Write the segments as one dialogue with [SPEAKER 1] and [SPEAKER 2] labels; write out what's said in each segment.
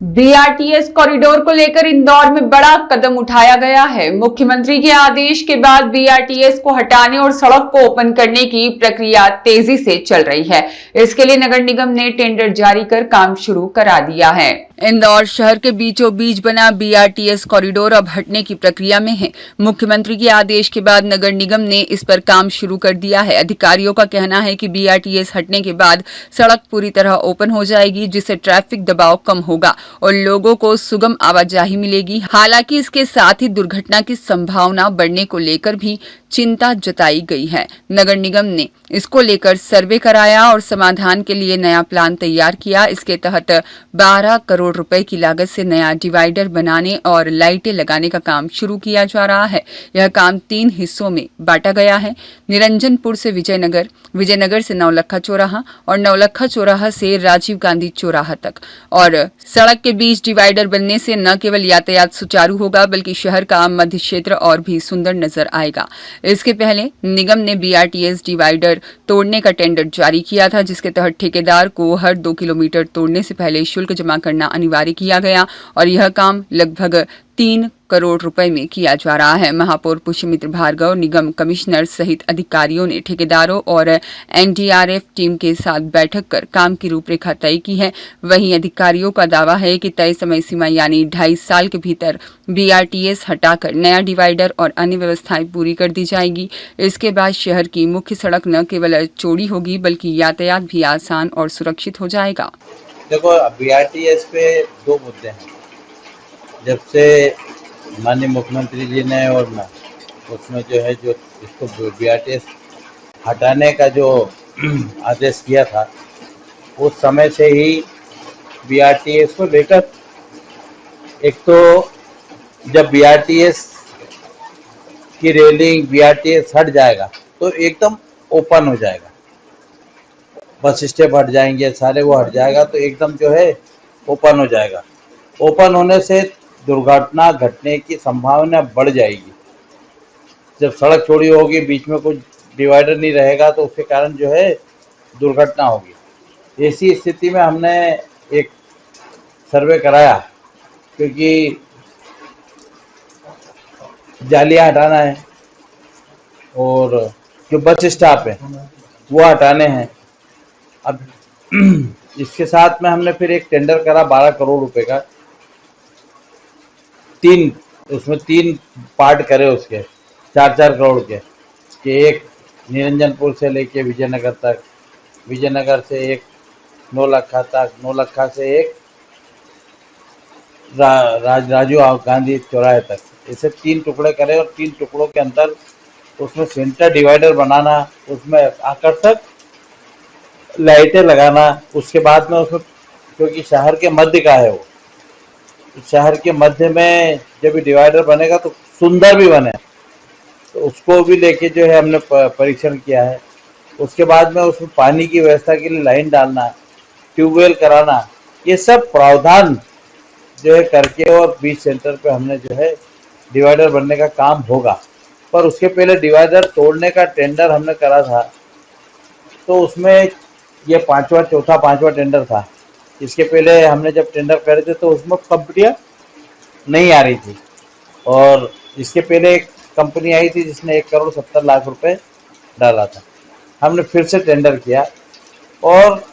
[SPEAKER 1] BRTS corridor को लेकर इंदौर में बड़ा कदम उठाया गया है। मुख्यमंत्री के आदेश के बाद बीआरटीएस को हटाने और सड़क को ओपन करने की प्रक्रिया तेजी से चल रही है। इसके लिए नगर निगम ने टेंडर जारी कर काम शुरू करा दिया है। इंदौर शहर के बीचों बीच बना बीआरटीएस कॉरिडोर अब हटने की प्रक्रिया में है। मुख्यमंत्री के आदेश के बाद नगर निगम ने इस पर काम शुरू कर दिया है। अधिकारियों का कहना है कि बीआरटीएस हटने के बाद सड़क पूरी तरह ओपन हो जाएगी, जिससे ट्रैफिक दबाव कम होगा और लोगों को सुगम आवाजाही मिलेगी। हालांकि इसके साथ ही दुर्घटना की संभावना बढ़ने को लेकर भी चिंता जताई गई है। नगर निगम ने इसको लेकर सर्वे कराया और समाधान के लिए नया प्लान तैयार किया। इसके तहत 12 करोड़ रुपए की लागत से नया डिवाइडर बनाने और लाइटें लगाने का काम शुरू किया जा रहा है। यह काम 3 हिस्सों में बांटा गया है। निरंजनपुर से विजयनगर, विजयनगर से नौलखा चौराहा और नौलखा चौराहा से राजीव गांधी चौराहा तक। और सड़क के बीच डिवाइडर बनने से न केवल यातायात सुचारू होगा, बल्कि शहर का मध्य क्षेत्र और भी सुंदर नजर आएगा। इसके पहले निगम ने बीआरटीएस डिवाइडर तोड़ने का टेंडर जारी किया था, जिसके तहत ठेकेदार को हर 2 किलोमीटर तोड़ने से पहले शुल्क जमा करना अनिवार्य किया गया और यह काम लगभग 3 करोड़ रुपए में किया जा रहा है। महापौर पुष्यमित्र भार्गव, निगम कमिश्नर सहित अधिकारियों ने ठेकेदारों और एनडीआरएफ टीम के साथ बैठक कर काम की रूपरेखा तय की है। वहीं अधिकारियों का दावा है कि तय समय सीमा यानी 2.5 साल के भीतर बीआरटीएस हटाकर नया डिवाइडर और अन्य व्यवस्थाएं पूरी कर दी जाएगी। इसके बाद शहर की मुख्य सड़क न केवल चौड़ी होगी, बल्कि यातायात भी आसान और सुरक्षित हो जाएगा।
[SPEAKER 2] देखो, बीआरटीएस पे 2 मुद्दे हैं। जब से माननीय मुख्यमंत्री जी ने और मैं उसमें जो है जो इसको बीआरटीएस हटाने का जो आदेश किया था, उस समय से ही बीआरटीएस को लेकर एक तो जब बीआरटीएस की रेलिंग बीआरटीएस हट जाएगा तो एकदम ओपन हो जाएगा, बस स्टेप हट जाएंगे, सारे वो हट जाएगा तो एकदम जो है ओपन हो जाएगा। ओपन होने से दुर्घटना घटने की संभावना बढ़ जाएगी। जब सड़क चौड़ी होगी, बीच में कुछ डिवाइडर नहीं रहेगा तो उसके कारण जो है दुर्घटना होगी। ऐसी स्थिति में हमने एक सर्वे कराया, क्योंकि जालियां हटाना है और जो बस स्टॉप है वो हटाने हैं। अब इसके साथ में हमने फिर एक टेंडर करा 12 करोड़ रुपए का। उसमें 3 पार्ट करे, उसके 4-4 करोड़ के, कि एक निरंजनपुर से लेके विजयनगर तक, विजयनगर से एक नौलखा तक, नौलखा से एक राजीव गांधी चौराहे तक। ऐसे 3 टुकड़े करे और 3 टुकड़ों के अंदर उसमें सेंटर डिवाइडर बनाना, उसमें आकर्षक लाइटें लगाना। उसके बाद में उसमें, क्योंकि शहर के मध्य का है वो, शहर के मध्य में जब भी डिवाइडर बनेगा तो सुंदर भी बने, तो उसको भी लेके जो है हमने परीक्षण किया है। उसके बाद में उसमें पानी की व्यवस्था के लिए लाइन डालना, ट्यूबवेल कराना, ये सब प्रावधान जो है करके और बीच सेंटर पे हमने जो है डिवाइडर बनने का काम होगा। पर उसके पहले डिवाइडर तोड़ने का टेंडर हमने करा था, तो उसमें ये 5वां टेंडर था। इसके पहले हमने जब टेंडर करे थे तो उसमें कंपनियां नहीं आ रही थी, और इसके पहले एक कंपनी आई थी जिसने 1 करोड़ 70 लाख रुपए डाला था। हमने फिर से टेंडर किया और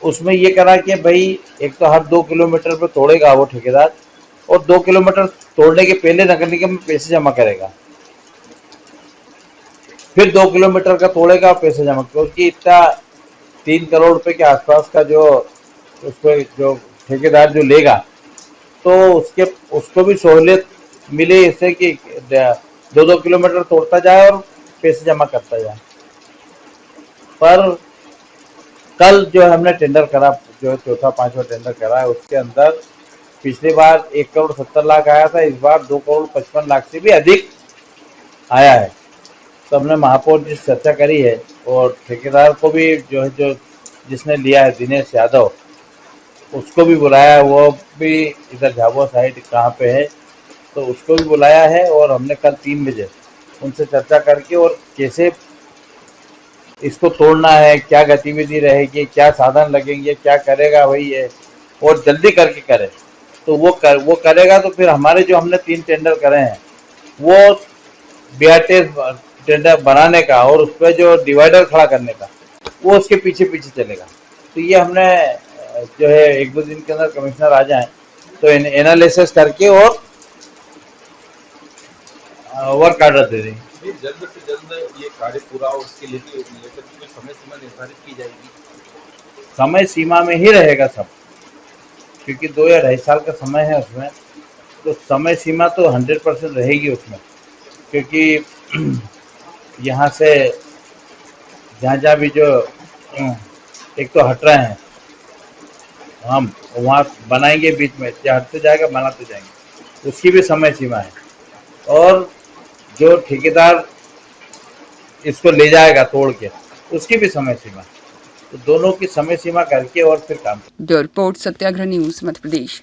[SPEAKER 2] उसमें ये करा कि भाई एक तो हर 2 किलोमीटर पे तोड़ेगा वो ठेकेदार, और 2 किलोमीटर तोड़ने के पहले नगर निगम में पैसे जमा करेगा, फिर 2 किलोमीटर का तोड़ेगा और पैसे जमा, क्योंकि इतना 3 करोड़ रुपए के आसपास का जो उसको जो ठेकेदार जो लेगा, तो उसको भी सहूलियत मिले इससे कि 2-2 किलोमीटर तोड़ता जाए और पैसे जमा करता जाए। पर कल जो हमने टेंडर करा, जो 4था-5वां टेंडर करा है, उसके अंदर पिछली बार 1 करोड़ 70 लाख आया था, इस बार 2 करोड़ 55 लाख से भी अधिक आया है। तो हमने महापौर जी से चर्चा करी है और ठेकेदार को भी जो है, जो जिसने लिया है दिनेश यादव, उसको भी बुलाया है। वो भी इधर झाबुआ साइड कहाँ पे है, तो उसको भी बुलाया है और हमने कल 3 बजे उनसे चर्चा करके और कैसे इसको तोड़ना है, क्या गतिविधि रहेगी, क्या साधन लगेंगे, क्या करेगा भाई ये, और जल्दी करके करे तो वो करेगा तो फिर हमारे जो हमने 3 टेंडर करे हैं वो बीआरटीएस टेंडर बनाने का और उस पर जो डिवाइडर खड़ा करने का वो उसके पीछे पीछे चलेगा। तो ये हमने जो है 1-2 दिन के अंदर कमिश्नर आ जाए तो एनालिसिस करके और वर्क ऑर्डर दे देंगे।
[SPEAKER 3] जल्द से जल्द ये कार्य पूरा हो उसके लिए लेकर कोई समय सीमा निर्धारित की जाएगी।
[SPEAKER 2] समय सीमा में ही रहेगा सब, क्योंकि 2 या 2.5 साल का समय है उसमें, तो समय सीमा तो 100% रहेगी उसमें, क्योंकि यहाँ से जहाँ भी जो एक तो हट रहे हैं हम वहाँ बनाएंगे, बीच में हटते जाएगा बनाते जाएंगे, उसकी भी समय सीमा है। और जो ठेकेदार इसको ले जाएगा तोड़ के उसकी भी समय सीमा है। तो दोनों की समय सीमा करके और फिर काम।
[SPEAKER 1] ब्यूरो रिपोर्ट, सत्याग्रह न्यूज, मध्य प्रदेश।